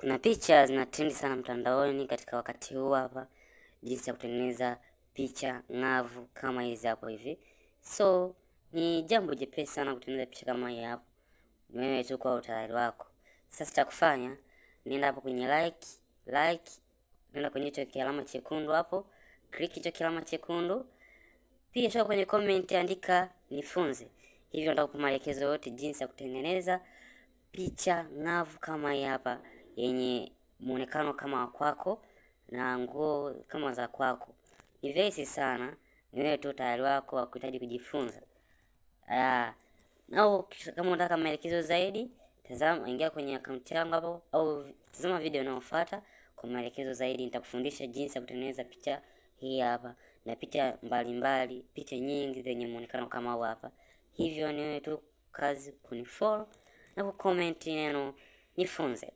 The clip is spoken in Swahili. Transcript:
Kuna picha zina trend sana mtandaoni katika wakati huu hapa, jinsi ya kutengeneza picha ng'avu kama hizi hapo hivi. So ni jambo jepesi sana kutengeneza picha kama hii hapo, wewe tu kwa utayari wako. Sasa cha kufanya, nenda hapo kwenye like, nenda kwenye hicho kialama chekundu hapo, click hicho kialama chekundu. Pia toka kwenye comment andika nifunze. Hivyo nitakupa maelekezo yote jinsi ya kutengeneza picha ng'avu kama hii hapa, yenye muonekano kama wa kwako na nguo kama za kwako. Ni rahisi sana, ni wewe tu tayari wako wa kuhitaji kujifunza. Na kama unataka maelekezo zaidi, tazama, ingia kwenye account yangu hapo au tazama video inayofuata kwa maelekezo zaidi. Nitakufundisha jinsi ya kutengeneza picha hii hapa na picha mbalimbali, picha nyingi zenye muonekano kama huu hapa. Hivyo ni wewe tu kazi kunifollow na kucomment neno nifunze.